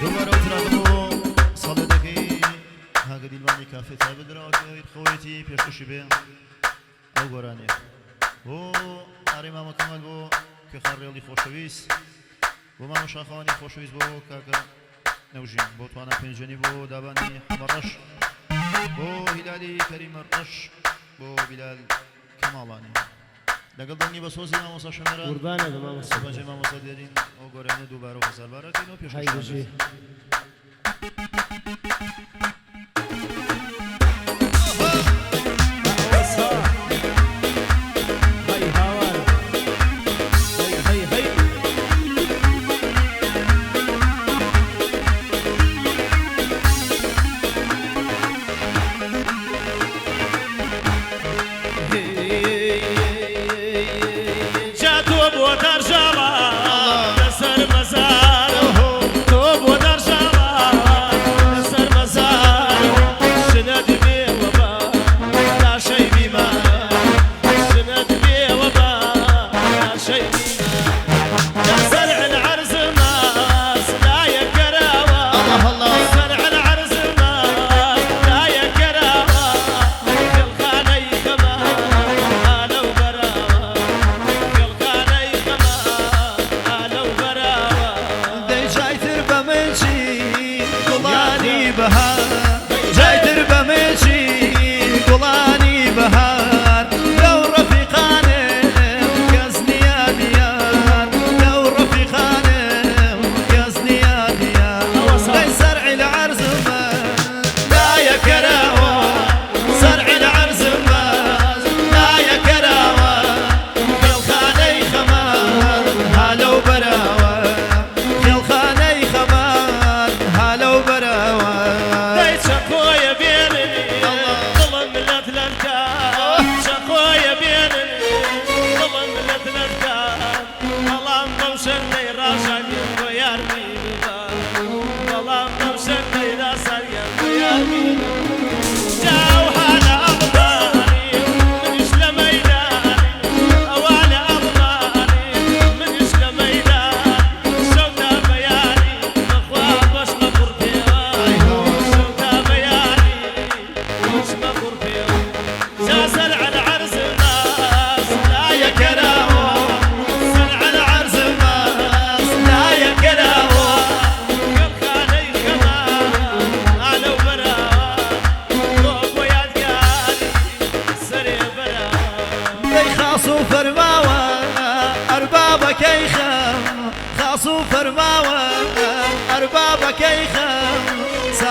دوباره اترادمو صالدكي هاگه دیلوانی کافه تابه دراکه خویتی پیشکشی به او گرانه و آری ماما کمال بو که خریلی خوشویس و ماما شاخوانی خوشویس بو که نوجین بو توانا پنجانی بو دابانی حمرش بو هلالی کریم رش بو بلال کمالانی لەگەڵ دڵنی بە سۆزی مامۆستا شەمێرە قوربانە بە مامۆستا بەجێ مامۆستا دێرین ئەو گۆرانە دووبارە و خەساربارەکەینەوە پێشەوە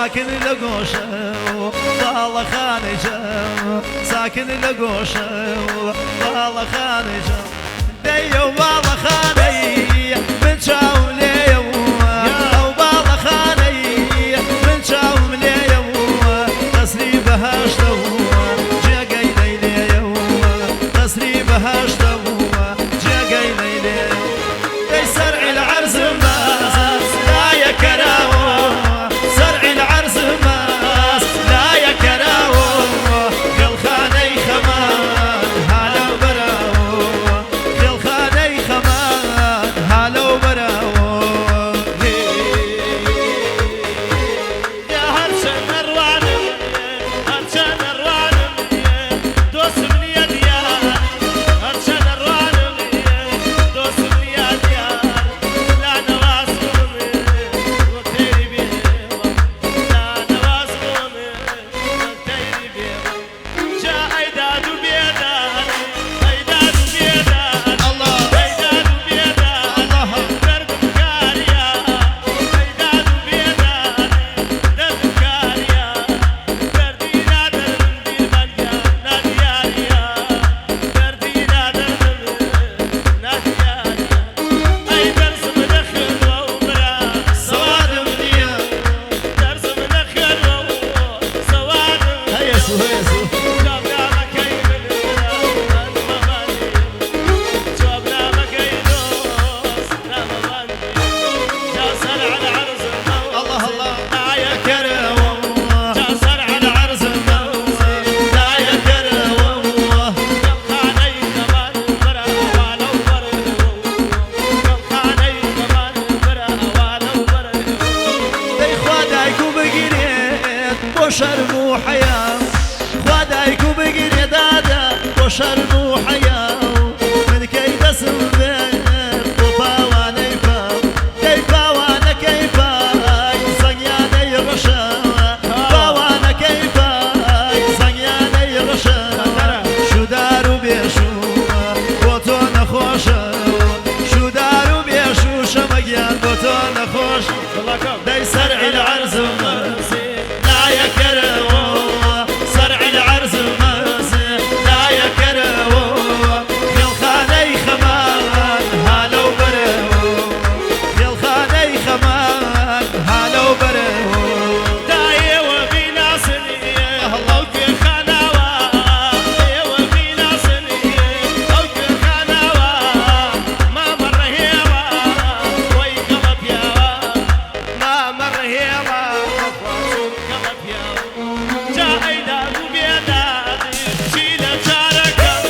ساكن لقوشه والله خانجه ساكن لقوشه والله خانجه دي والله خاني من شاو لي والله خاني من شاو لي قصري بهاشته جا قايل لي قصري بهاشته جا قايل لي دي سرع العرس لا يا كراوه هلا وبراو بۆ شەرم و حەیا خوا دایک و بگیرێ دادا بۆ شەرم و حەیا من کەی دەسم بێت بۆ پاوانەی پا کەی پاوانەکەی پای زەنگیانەی ڕەشە پاوانەکەی پای زەنگیانەی ڕەشە شودار و بێشووە بۆ تۆ نەخۆشە شودار و بێشوو شەمەگیان بۆ تۆ نەخۆش دەی سەرعی العەرز و مەرزێ لا یەکەرەوە سەرعی العەرز و مەرزێ لا یەکەرەوە خێڵخانەی خەمان هالەو بەرەوە خێڵخانەی خەمان هالەو بەرەوە دایەوە بیناسنیە ئەو گوێخاناوە دایەوە بیناسنیە ئەو گوێخاناوە مامەڕەهێڵە وەی گەڵە پیاوە مامەڕەهێڵە بەخوازم گەڵە پیاوە جا ئەیداد و بێداد چی لە چارەکەم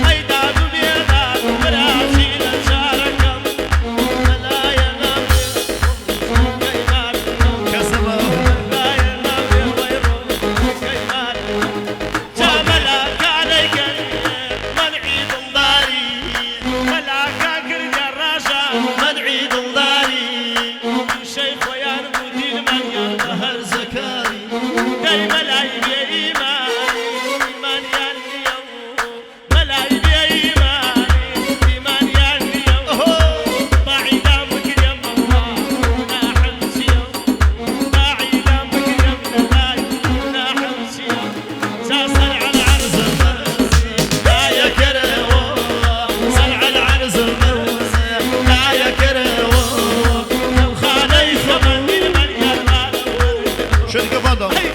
ئەیداد و بێداد برا چی لە چارەکەم مەلایە نابێ کەیمار کەسەوە مەلایە نابێ وەی ڕۆ کەیمار جا مەلاکانەی منعی دڵداری مەلاکا کردە ڕەشە منعی دڵداری شەی خۆیان بوو دیلمەنیان بە هەر زەکاری دەی مەلای بێ ئیمانی ئیمانیان نییە و مەلای بێ ئیمانی ئیمانیان نییە و باعیدان بکرێم بەڵڵا ناحەم چییە باعیدان بکرێم لەلای ناحەم چییە جا سەرع العەرز لا یەکەرەوە سەرع العەرز و مەرزێ لا یەکەرەوە خانەی خەمەندی منیان مالەوە شركة فضل